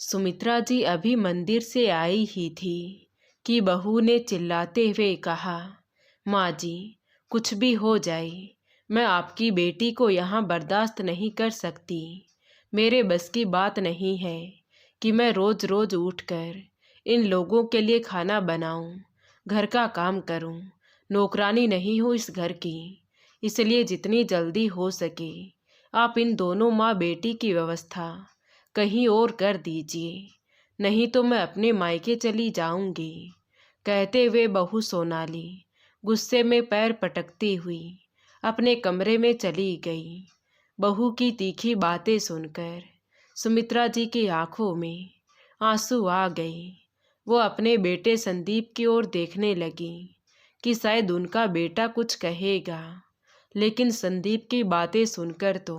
सुमित्रा जी अभी मंदिर से आई ही थी कि बहू ने चिल्लाते हुए कहा, माँ जी, कुछ भी हो जाए, मैं आपकी बेटी को यहाँ बर्दाश्त नहीं कर सकती। मेरे बस की बात नहीं है कि मैं रोज़ रोज़ उठकर इन लोगों के लिए खाना बनाऊं, घर का काम करूं। नौकरानी नहीं हूँ इस घर की, इसलिए जितनी जल्दी हो सके आप इन दोनों माँ बेटी की व्यवस्था कहीं और कर दीजिए, नहीं तो मैं अपने मायके चली जाऊंगी। कहते हुए बहू सोनाली गुस्से में पैर पटकती हुई अपने कमरे में चली गई। बहू की तीखी बातें सुनकर सुमित्रा जी की आंखों में आंसू आ गए। वो अपने बेटे संदीप की ओर देखने लगी कि शायद उनका बेटा कुछ कहेगा, लेकिन संदीप की बातें सुनकर तो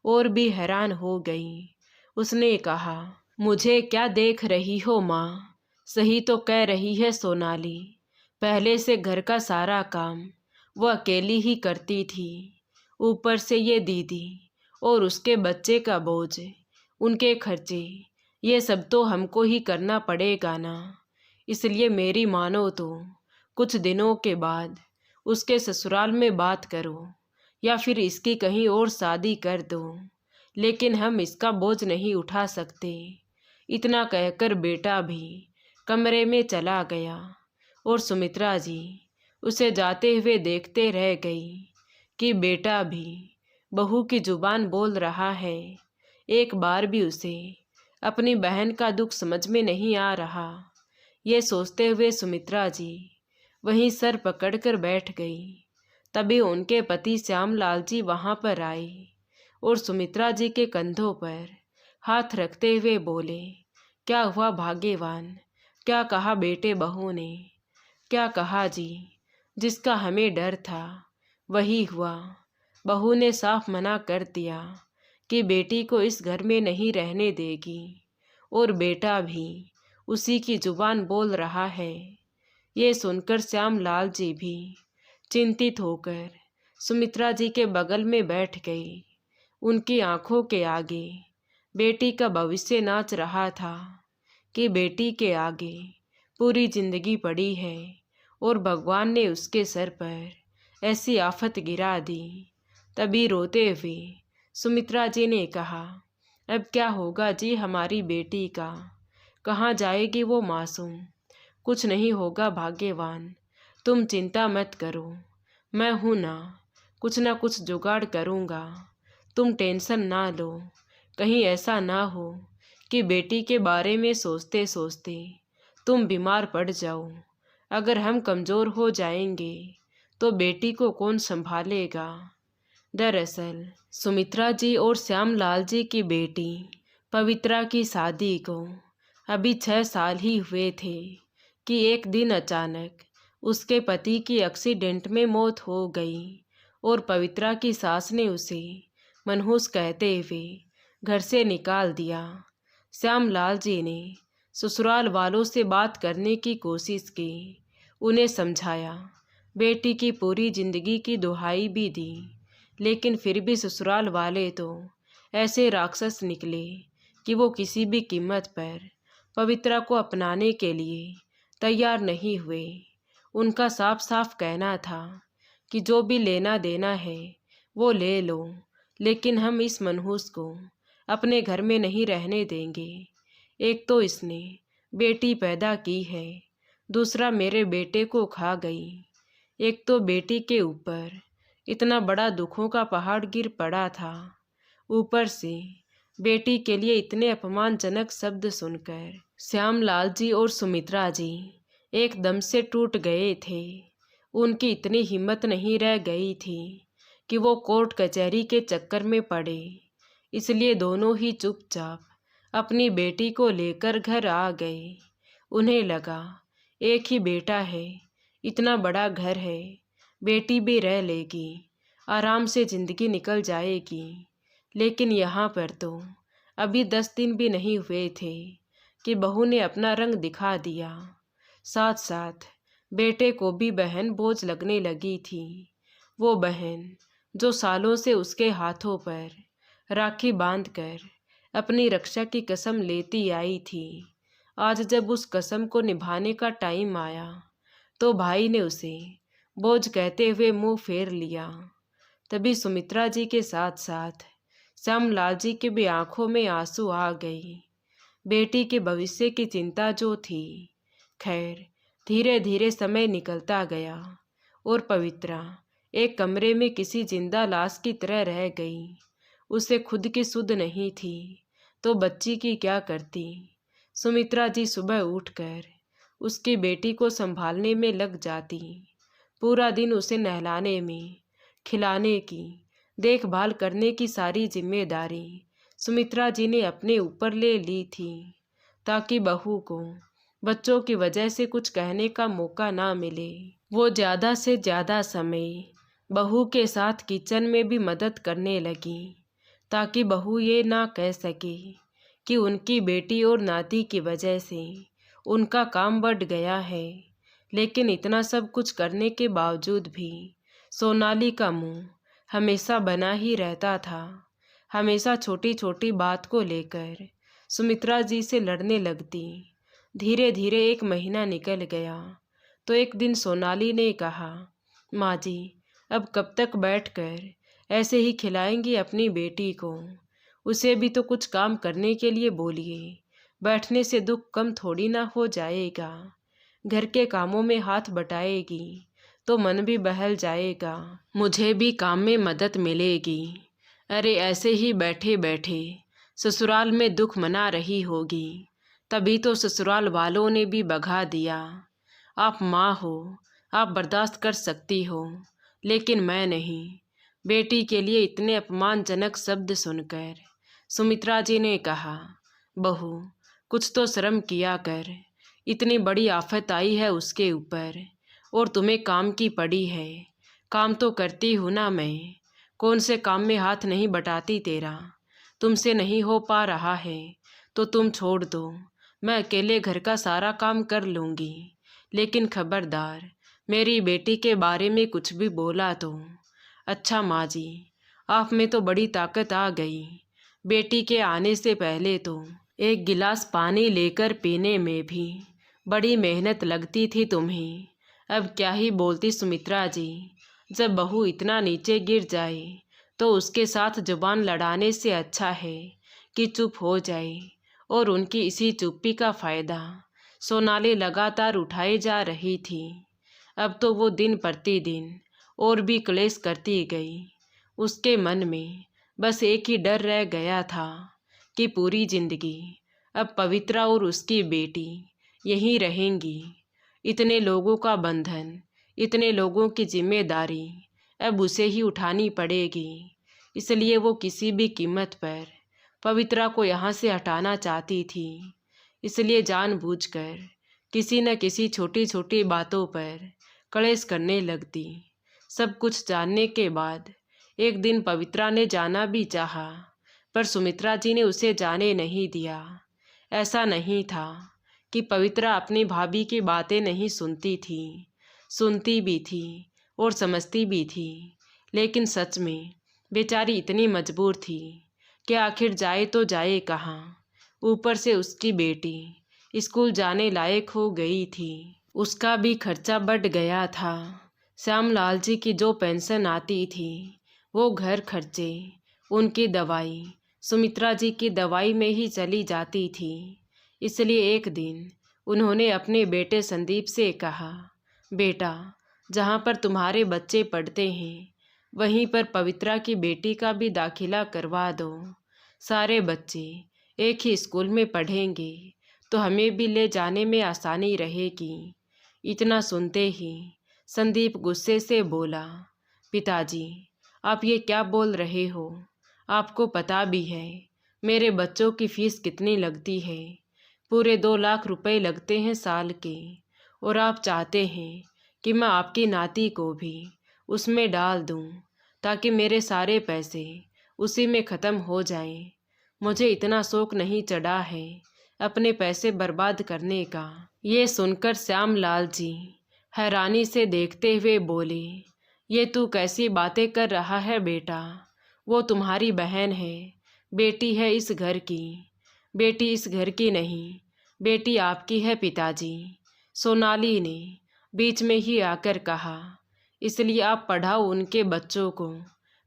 और भी हैरान हो गई। उसने कहा, मुझे क्या देख रही हो माँ? सही तो कह रही है सोनाली। पहले से घर का सारा काम वो अकेली ही करती थी, ऊपर से ये दीदी और उसके बच्चे का बोझ, उनके खर्चे, ये सब तो हमको ही करना पड़ेगा ना। इसलिए मेरी मानो तो कुछ दिनों के बाद उसके ससुराल में बात करो या फिर इसकी कहीं और शादी कर दो, लेकिन हम इसका बोझ नहीं उठा सकते। इतना कहकर बेटा भी कमरे में चला गया और सुमित्रा जी उसे जाते हुए देखते रह गई कि बेटा भी बहू की जुबान बोल रहा है। एक बार भी उसे अपनी बहन का दुख समझ में नहीं आ रहा। ये सोचते हुए सुमित्रा जी वहीं सर पकड़कर बैठ गई। तभी उनके पति श्यामलाल जी वहां पर आए और सुमित्रा जी के कंधों पर हाथ रखते हुए बोले, क्या हुआ भाग्यवान? क्या कहा बेटे बहू ने? क्या कहा जी? जिसका हमें डर था वही हुआ। बहू ने साफ मना कर दिया कि बेटी को इस घर में नहीं रहने देगी, और बेटा भी उसी की जुबान बोल रहा है। ये सुनकर श्यामलाल जी भी चिंतित होकर सुमित्रा जी के बगल में बैठ गई। उनकी आंखों के आगे बेटी का भविष्य नाच रहा था कि बेटी के आगे पूरी जिंदगी पड़ी है और भगवान ने उसके सर पर ऐसी आफत गिरा दी। तभी रोते हुए सुमित्रा जी ने कहा, अब क्या होगा जी हमारी बेटी का? कहाँ जाएगी वो मासूम? कुछ नहीं होगा भाग्यवान, तुम चिंता मत करो, मैं हूँ ना कुछ जुगाड़ करूँगा। तुम टेंशन ना लो। कहीं ऐसा ना हो कि बेटी के बारे में सोचते सोचते तुम बीमार पड़ जाओ। अगर हम कमज़ोर हो जाएंगे तो बेटी को कौन संभालेगा? दरअसल सुमित्रा जी और श्यामलाल जी की बेटी पवित्रा की शादी को अभी 6 साल ही हुए थे कि एक दिन अचानक उसके पति की एक्सीडेंट में मौत हो गई और पवित्रा की सास ने उसे मनहूस कहते हुए घर से निकाल दिया। श्यामलाल जी ने ससुराल वालों से बात करने की कोशिश की, उन्हें समझाया, बेटी की पूरी जिंदगी की दुहाई भी दी, लेकिन फिर भी ससुराल वाले तो ऐसे राक्षस निकले कि वो किसी भी कीमत पर पवित्रा को अपनाने के लिए तैयार नहीं हुए। उनका साफ साफ कहना था कि जो भी लेना देना है वो ले लो, लेकिन हम इस मनहूस को अपने घर में नहीं रहने देंगे। एक तो इसने बेटी पैदा की है, दूसरा मेरे बेटे को खा गई। एक तो बेटी के ऊपर इतना बड़ा दुखों का पहाड़ गिर पड़ा था, ऊपर से बेटी के लिए इतने अपमानजनक शब्द सुनकर श्यामलाल जी और सुमित्रा जी एकदम से टूट गए थे। उनकी इतनी हिम्मत नहीं रह गई थी कि वो कोर्ट कचहरी के चक्कर में पड़े, इसलिए दोनों ही चुपचाप अपनी बेटी को लेकर घर आ गए। उन्हें लगा एक ही बेटा है, इतना बड़ा घर है, बेटी भी रह लेगी, आराम से ज़िंदगी निकल जाएगी। लेकिन यहाँ पर तो अभी 10 दिन भी नहीं हुए थे कि बहू ने अपना रंग दिखा दिया। साथ साथ बेटे को भी बहन बोझ लगने लगी थी। वो बहन जो सालों से उसके हाथों पर राखी बांधकर अपनी रक्षा की कसम लेती आई थी। आज जब उस कसम को निभाने का टाइम आया तो भाई ने उसे बोझ कहते हुए मुंह फेर लिया। तभी सुमित्रा जी के साथ साथ श्यामलाल जी के भी आंखों में आंसू आ गई। बेटी के भविष्य की चिंता जो थी, खैर धीरे धीरे समय निकलता गया और पवित्रा एक कमरे में किसी जिंदा लाश की तरह रह गई। उसे खुद की सुध नहीं थी तो बच्ची की क्या करती। सुमित्रा जी सुबह उठकर उसकी बेटी को संभालने में लग जाती। पूरा दिन उसे नहलाने में, खिलाने की, देखभाल करने की सारी जिम्मेदारी सुमित्रा जी ने अपने ऊपर ले ली थी ताकि बहू को बच्चों की वजह से कुछ कहने का मौका ना मिले। वो ज़्यादा से ज़्यादा समय बहू के साथ किचन में भी मदद करने लगी ताकि बहू ये ना कह सके कि उनकी बेटी और नाती की वजह से उनका काम बढ़ गया है। लेकिन इतना सब कुछ करने के बावजूद भी सोनाली का मुंह हमेशा बना ही रहता था। हमेशा छोटी छोटी बात को लेकर सुमित्रा जी से लड़ने लगती। धीरे धीरे एक महीना निकल गया तो एक दिन सोनाली ने कहा, माँ जी अब कब तक बैठकर ऐसे ही खिलाएंगी अपनी बेटी को? उसे भी तो कुछ काम करने के लिए बोलिए। बैठने से दुख कम थोड़ी ना हो जाएगा। घर के कामों में हाथ बटाएगी तो मन भी बहल जाएगा, मुझे भी काम में मदद मिलेगी। अरे ऐसे ही बैठे बैठे ससुराल में दुख मना रही होगी, तभी तो ससुराल वालों ने भी भगा दिया। आप माँ हो, आप बर्दाश्त कर सकती हो, लेकिन मैं नहीं। बेटी के लिए इतने अपमानजनक शब्द सुनकर सुमित्रा जी ने कहा, बहू कुछ तो शर्म किया कर। इतनी बड़ी आफत आई है उसके ऊपर और तुम्हें काम की पड़ी है। काम तो करती हूँ ना मैं, कौन से काम में हाथ नहीं बटाती तेरा। तुमसे नहीं हो पा रहा है तो तुम छोड़ दो, मैं अकेले घर का सारा काम कर लूँगी। लेकिन खबरदार मेरी बेटी के बारे में कुछ भी बोला तो। अच्छा माँ जी, आप में तो बड़ी ताकत आ गई। बेटी के आने से पहले तो एक गिलास पानी लेकर पीने में भी बड़ी मेहनत लगती थी तुम्हें। अब क्या ही बोलती सुमित्रा जी। जब बहू इतना नीचे गिर जाए तो उसके साथ जुबान लड़ाने से अच्छा है कि चुप हो जाए। और उनकी इसी चुप्पी का फ़ायदा सोनाली लगातार उठाई जा रही थी। अब तो वो दिन प्रतिदिन और भी क्लेश करती गई। उसके मन में बस एक ही डर रह गया था कि पूरी जिंदगी अब पवित्रा और उसकी बेटी यहीं रहेंगी। इतने लोगों का बंधन, इतने लोगों की जिम्मेदारी अब उसे ही उठानी पड़ेगी। इसलिए वो किसी भी कीमत पर पवित्रा को यहाँ से हटाना चाहती थी। इसलिए जानबूझकर किसी न किसी छोटी छोटी बातों पर कलेश करने लगती। सब कुछ जानने के बाद एक दिन पवित्रा ने जाना भी चाहा, पर सुमित्रा जी ने उसे जाने नहीं दिया। ऐसा नहीं था कि पवित्रा अपनी भाभी की बातें नहीं सुनती थी, सुनती भी थी और समझती भी थी। लेकिन सच में बेचारी इतनी मजबूर थी कि आखिर जाए तो जाए कहाँ। ऊपर से उसकी बेटी स्कूल जाने लायक हो गई थी, उसका भी खर्चा बढ़ गया था। श्यामलाल जी की जो पेंशन आती थी वो घर खर्चे, उनकी दवाई, सुमित्रा जी की दवाई में ही चली जाती थी। इसलिए एक दिन उन्होंने अपने बेटे संदीप से कहा, बेटा जहाँ पर तुम्हारे बच्चे पढ़ते हैं वहीं पर पवित्रा की बेटी का भी दाखिला करवा दो। सारे बच्चे एक ही स्कूल में पढ़ेंगे तो हमें भी ले जाने में आसानी रहेगी। इतना सुनते ही संदीप गुस्से से बोला, पिताजी आप ये क्या बोल रहे हो? आपको पता भी है मेरे बच्चों की फीस कितनी लगती है। पूरे 2 लाख रुपए लगते हैं साल के, और आप चाहते हैं कि मैं आपकी नाती को भी उसमें डाल दूं ताकि मेरे सारे पैसे उसी में ख़त्म हो जाएं। मुझे इतना शौक नहीं चढ़ा है अपने पैसे बर्बाद करने का। ये सुनकर श्यामलाल जी हैरानी से देखते हुए बोले, ये तू कैसी बातें कर रहा है बेटा? वो तुम्हारी बहन है, बेटी है इस घर की, बेटी इस घर की नहीं, बेटी आपकी है पिताजी, सोनाली ने बीच में ही आकर कहा। इसलिए आप पढ़ाओ उनके बच्चों को,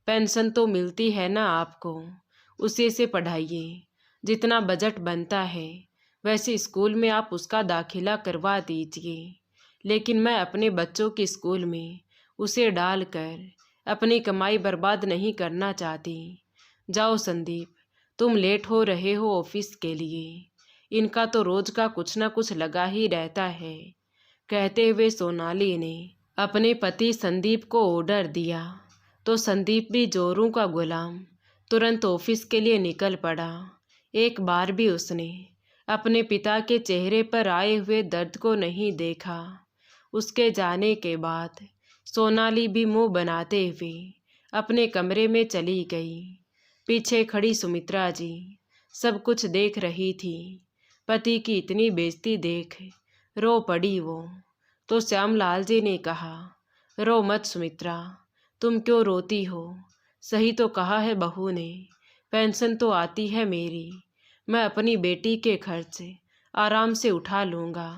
पेंशन तो मिलती है ना आपको, उसी से पढ़ाइए। जितना बजट बनता है वैसे स्कूल में आप उसका दाखिला करवा दीजिए, लेकिन मैं अपने बच्चों के स्कूल में उसे डालकर अपनी कमाई बर्बाद नहीं करना चाहती। जाओ संदीप, तुम लेट हो रहे हो ऑफिस के लिए, इनका तो रोज का कुछ ना कुछ लगा ही रहता है। कहते हुए सोनाली ने अपने पति संदीप को ऑर्डर दिया तो संदीप भी जोरों का गुलाम तुरंत ऑफिस के लिए निकल पड़ा। एक बार भी उसने अपने पिता के चेहरे पर आए हुए दर्द को नहीं देखा। उसके जाने के बाद सोनाली भी मुंह बनाते हुए अपने कमरे में चली गई। पीछे खड़ी सुमित्रा जी सब कुछ देख रही थी। पति की इतनी बेइज्जती देख रो पड़ी वो। तो श्यामलाल जी ने कहा, रो मत सुमित्रा, तुम क्यों रोती हो? सही तो कहा है बहू ने, पेंशन तो आती है मेरी, मैं अपनी बेटी के खर्च आराम से उठा लूँगा,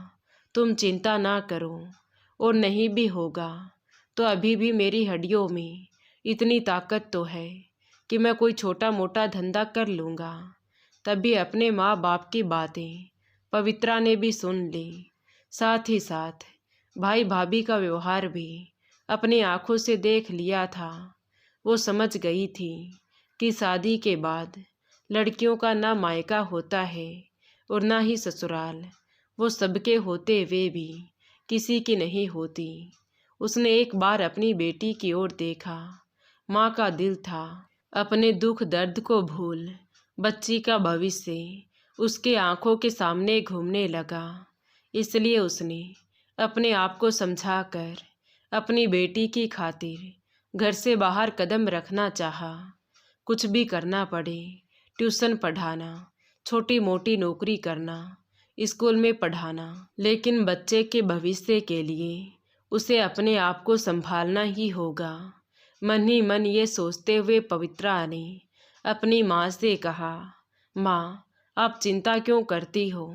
तुम चिंता ना करो। और नहीं भी होगा तो अभी भी मेरी हड्डियों में इतनी ताकत तो है कि मैं कोई छोटा मोटा धंधा कर लूँगा। तभी अपने माँ बाप की बातें पवित्रा ने भी सुन ली। साथ ही साथ भाई भाभी का व्यवहार भी अपनी आंखों से देख लिया था। वो समझ गई थी कि शादी के बाद लड़कियों का ना मायका होता है और ना ही ससुराल। वो सबके होते हुए भी किसी की नहीं होती। उसने एक बार अपनी बेटी की ओर देखा। माँ का दिल था अपने दुख दर्द को भूल बच्ची का भविष्य उसके आंखों के सामने घूमने लगा। इसलिए उसने अपने आप को समझाकर अपनी बेटी की खातिर घर से बाहर कदम रखना चाहा। कुछ भी करना पड़े, ट्यूशन पढ़ाना, छोटी मोटी नौकरी करना, स्कूल में पढ़ाना, लेकिन बच्चे के भविष्य के लिए उसे अपने आप को संभालना ही होगा। मन ही मन ये सोचते हुए पवित्रा ने अपनी माँ से कहा, माँ आप चिंता क्यों करती हो?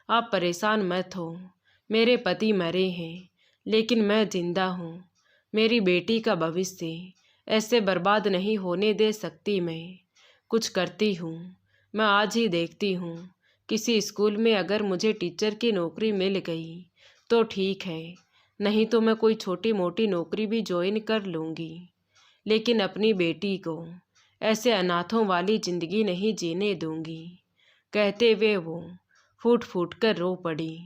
आप परेशान मत हो। मेरे पति मरे हैं लेकिन मैं जिंदा हूँ। मेरी बेटी का भविष्य ऐसे बर्बाद नहीं होने दे सकती। मैं कुछ करती हूँ। मैं आज ही देखती हूँ किसी स्कूल में अगर मुझे टीचर की नौकरी मिल गई तो ठीक है, नहीं तो मैं कोई छोटी मोटी नौकरी भी ज्वाइन कर लूँगी, लेकिन अपनी बेटी को ऐसे अनाथों वाली ज़िंदगी नहीं जीने दूँगी। कहते हुए वो फूट फूट कर रो पड़ी।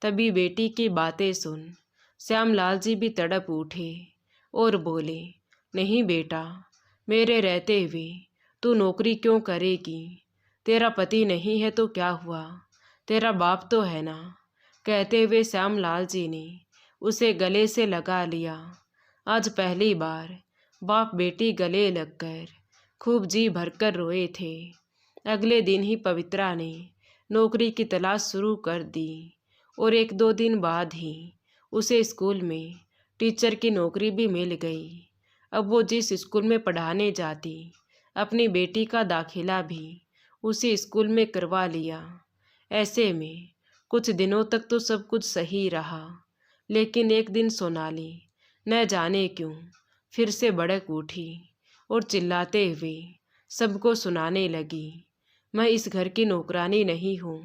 तभी बेटी की बातें सुन श्यामलाल जी भी तड़प उठे और बोले, नहीं बेटा, मेरे रहते हुए तू नौकरी क्यों करेगी? तेरा पति नहीं है तो क्या हुआ, तेरा बाप तो है ना। कहते हुए श्यामलाल जी ने उसे गले से लगा लिया। आज पहली बार बाप बेटी गले लगकर खूब जी भरकर रोए थे। अगले दिन ही पवित्रा ने नौकरी की तलाश शुरू कर दी और 1-2 दिन बाद ही उसे स्कूल में टीचर की नौकरी भी मिल गई। अब वो जिस स्कूल में पढ़ाने जाती अपनी बेटी का दाखिला भी उसी स्कूल में करवा लिया। ऐसे में कुछ दिनों तक तो सब कुछ सही रहा, लेकिन एक दिन सोनाली न जाने क्यों फिर से भड़क उठी और चिल्लाते हुए सबको सुनाने लगी, मैं इस घर की नौकरानी नहीं हूँ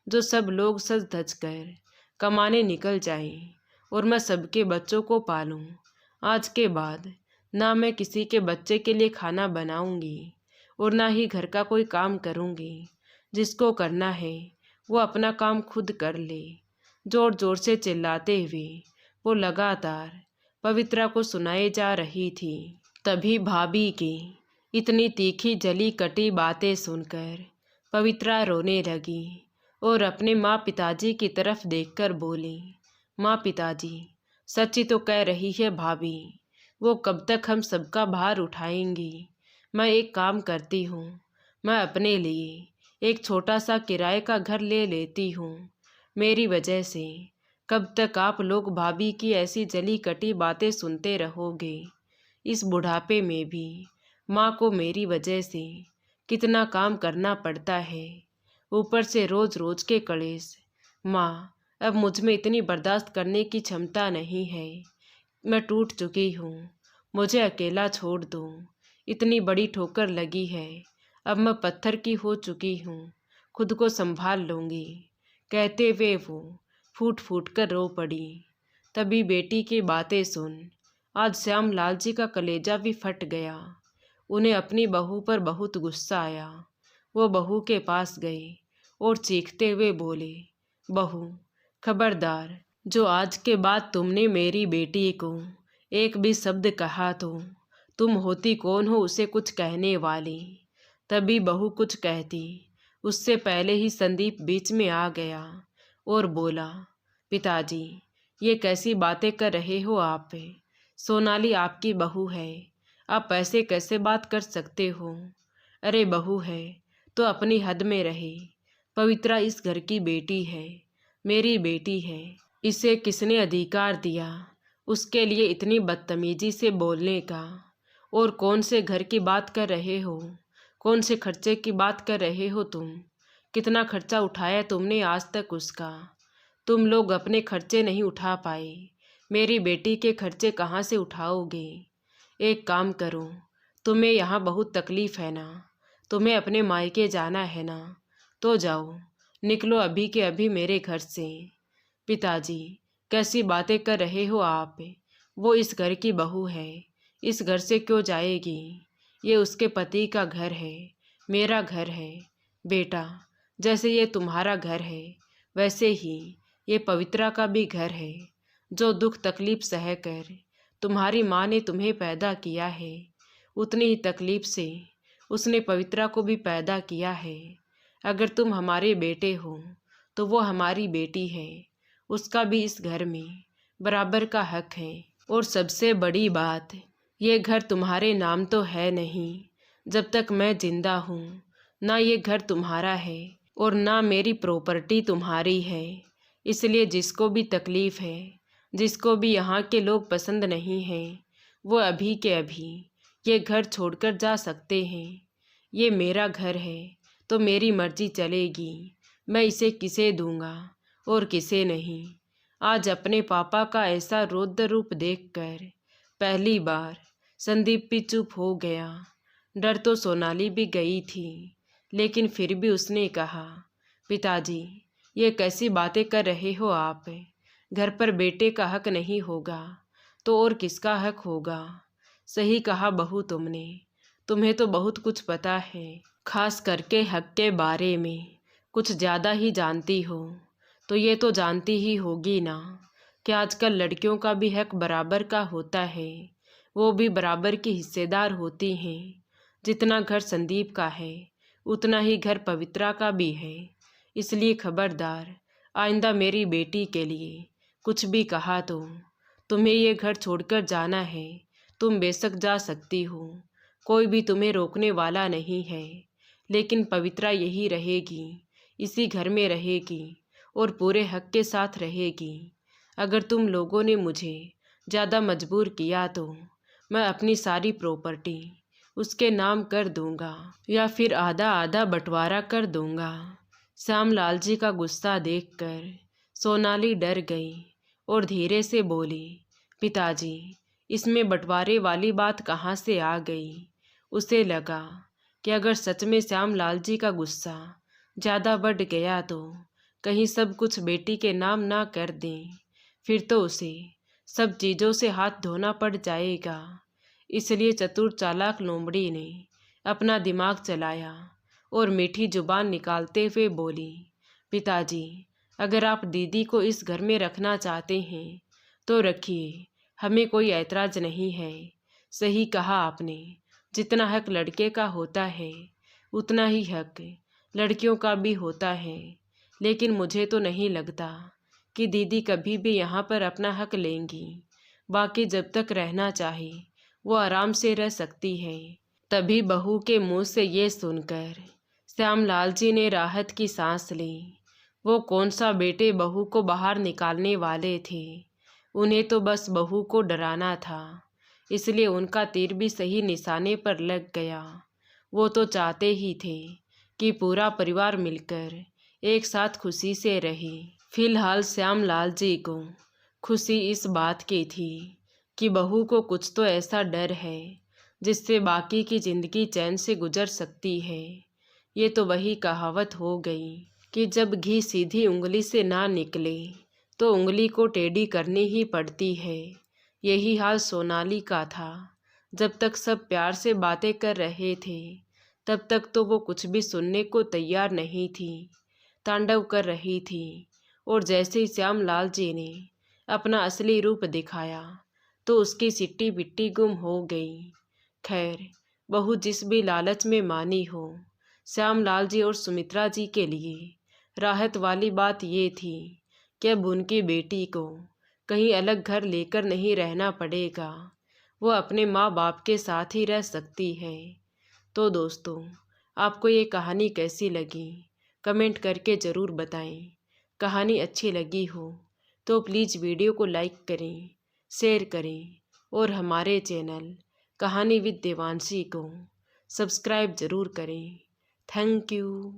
जो सब लोग सज धज कर कमाने निकल जाएं और मैं सबके बच्चों को पालूं। आज के बाद ना मैं किसी के बच्चे के लिए खाना बनाऊंगी और ना ही घर का कोई काम करूंगी। जिसको करना है वो अपना काम खुद कर ले। जोर जोर से चिल्लाते हुए वो लगातार पवित्रा को सुनाए जा रही थी। तभी भाभी की इतनी तीखी जली कटी बातें सुनकर पवित्रा रोने लगी और अपने माँ पिताजी की तरफ देखकर बोली, माँ पिताजी, सच्ची तो कह रही है भाभी, वो कब तक हम सबका भार उठाएंगी? मैं एक काम करती हूँ, मैं अपने लिए एक छोटा सा किराए का घर ले लेती हूँ। मेरी वजह से कब तक आप लोग भाभी की ऐसी जली कटी बातें सुनते रहोगे? इस बुढ़ापे में भी माँ को मेरी वजह से कितना काम करना पड़ता है, ऊपर से रोज रोज के कलेश। माँ, अब मुझ में इतनी बर्दाश्त करने की क्षमता नहीं है। मैं टूट चुकी हूँ, मुझे अकेला छोड़ दो। इतनी बड़ी ठोकर लगी है, अब मैं पत्थर की हो चुकी हूँ, खुद को संभाल लूँगी। कहते हुए वो फूट फूट कर रो पड़ी। तभी बेटी की बातें सुन आज श्याम लाल जी का कलेजा भी फट गया। उन्हें अपनी बहू पर बहुत गुस्सा आया। वो बहू के पास गए और चीखते हुए बोले, बहू, खबरदार, जो आज के बाद तुमने मेरी बेटी को एक भी शब्द कहा तो तुम होती कौन हो उसे कुछ कहने वाली। तभी बहू कुछ कहती, उससे पहले ही संदीप बीच में आ गया और बोला, पिताजी, ये कैसी बातें कर रहे हो आप? सोनाली आपकी बहू है, आप ऐसे कैसे बात कर सकते हो? अरे बहू है तो अपनी हद में रहे। पवित्रा इस घर की बेटी है, मेरी बेटी है। इसे किसने अधिकार दिया उसके लिए इतनी बदतमीजी से बोलने का? और कौन से घर की बात कर रहे हो? कौन से खर्चे की बात कर रहे हो तुम? कितना खर्चा उठाया तुमने आज तक उसका? तुम लोग अपने खर्चे नहीं उठा पाए, मेरी बेटी के खर्चे कहाँ से उठाओगे? एक काम करो, तुम्हें यहाँ बहुत तकलीफ़ है ना, तुम्हें अपने मायके जाना है ना, तो जाओ, निकलो अभी के अभी मेरे घर से। पिताजी, कैसी बातें कर रहे हो आप? वो इस घर की बहू है, इस घर से क्यों जाएगी? ये उसके पति का घर है, मेरा घर है। बेटा, जैसे ये तुम्हारा घर है वैसे ही ये पवित्रा का भी घर है। जो दुख तकलीफ सह कर तुम्हारी माँ ने तुम्हें पैदा किया है, उतनी ही तकलीफ से उसने पवित्रा को भी पैदा किया है। अगर तुम हमारे बेटे हो तो वो हमारी बेटी है, उसका भी इस घर में बराबर का हक है। और सबसे बड़ी बात, ये घर तुम्हारे नाम तो है नहीं। जब तक मैं जिंदा हूँ ना ये घर तुम्हारा है और ना मेरी प्रॉपर्टी तुम्हारी है। इसलिए जिसको भी तकलीफ़ है, जिसको भी यहाँ के लोग पसंद नहीं हैं, वो अभी के अभी ये घर छोड़कर जा सकते हैं। ये मेरा घर है तो मेरी मर्जी चलेगी, मैं इसे किसे दूंगा और किसे नहीं। आज अपने पापा का ऐसा रौद्र रूप देखकर पहली बार संदीप भी चुप हो गया। डर तो सोनाली भी गई थी, लेकिन फिर भी उसने कहा, पिताजी, ये कैसी बातें कर रहे हो आप? घर पर बेटे का हक नहीं होगा तो और किसका हक होगा? सही कहा बहू तुमने, तुम्हें तो बहुत कुछ पता है, खास करके हक के बारे में कुछ ज़्यादा ही जानती हो। तो ये तो जानती ही होगी ना कि आजकल लड़कियों का भी हक बराबर का होता है, वो भी बराबर की हिस्सेदार होती हैं। जितना घर संदीप का है उतना ही घर पवित्रा का भी है। इसलिए खबरदार, आइंदा मेरी बेटी के लिए कुछ भी कहा तो तुम्हें ये घर छोड़कर जाना है, तुम बेशक जा सकती हो, कोई भी तुम्हें रोकने वाला नहीं है। लेकिन पवित्रा यही रहेगी, इसी घर में रहेगी और पूरे हक के साथ रहेगी। अगर तुम लोगों ने मुझे ज़्यादा मजबूर किया तो मैं अपनी सारी प्रॉपर्टी उसके नाम कर दूंगा या फिर आधा आधा बंटवारा कर दूंगा। श्यामलाल जी का गुस्सा देखकर सोनाली डर गई और धीरे से बोली, पिताजी, इसमें बंटवारे वाली बात कहाँ से आ गई? उसे लगा कि अगर सच में श्यामलाल जी का गुस्सा ज़्यादा बढ़ गया तो कहीं सब कुछ बेटी के नाम ना कर दें, फिर तो उसे सब चीज़ों से हाथ धोना पड़ जाएगा। इसलिए चतुर चालाक लोमड़ी ने अपना दिमाग चलाया और मीठी जुबान निकालते हुए बोली, पिताजी, अगर आप दीदी को इस घर में रखना चाहते हैं तो रखिए, हमें कोई ऐतराज़ नहीं है। सही कहा आपने, जितना हक लड़के का होता है उतना ही हक लड़कियों का भी होता है। लेकिन मुझे तो नहीं लगता कि दीदी कभी भी यहाँ पर अपना हक लेंगी। बाकी जब तक रहना चाहे वो आराम से रह सकती है। तभी बहू के मुंह से ये सुनकर श्यामलाल जी ने राहत की सांस ली। वो कौन सा बेटे बहू को बाहर निकालने वाले थे, उन्हें तो बस बहू को डराना था। इसलिए उनका तीर भी सही निशाने पर लग गया। वो तो चाहते ही थे कि पूरा परिवार मिलकर एक साथ खुशी से रहे। फिलहाल श्यामलाल जी को खुशी इस बात की थी कि बहू को कुछ तो ऐसा डर है जिससे बाकी की जिंदगी चैन से गुजर सकती है। ये तो वही कहावत हो गई कि जब घी सीधी उंगली से ना निकले तो उंगली को टेढ़ी करनी ही पड़ती है। यही हाल सोनाली का था। जब तक सब प्यार से बातें कर रहे थे तब तक तो वो कुछ भी सुनने को तैयार नहीं थी, तांडव कर रही थी। और जैसे ही श्यामलाल जी ने अपना असली रूप दिखाया तो उसकी सिट्टी बिट्टी गुम हो गई। खैर, बहू जिस भी लालच में मानी हो, श्यामलाल जी और सुमित्रा जी के लिए राहत वाली बात ये थी कि अब उनकी बेटी को कहीं अलग घर लेकर नहीं रहना पड़ेगा। वो अपने माँ बाप के साथ ही रह सकती है। तो दोस्तों, आपको ये कहानी कैसी लगी कमेंट करके ज़रूर बताएं। कहानी अच्छी लगी हो तो प्लीज़ वीडियो को लाइक करें, शेयर करें और हमारे चैनल कहानी विद देवांशी को सब्सक्राइब ज़रूर करें। Thank you.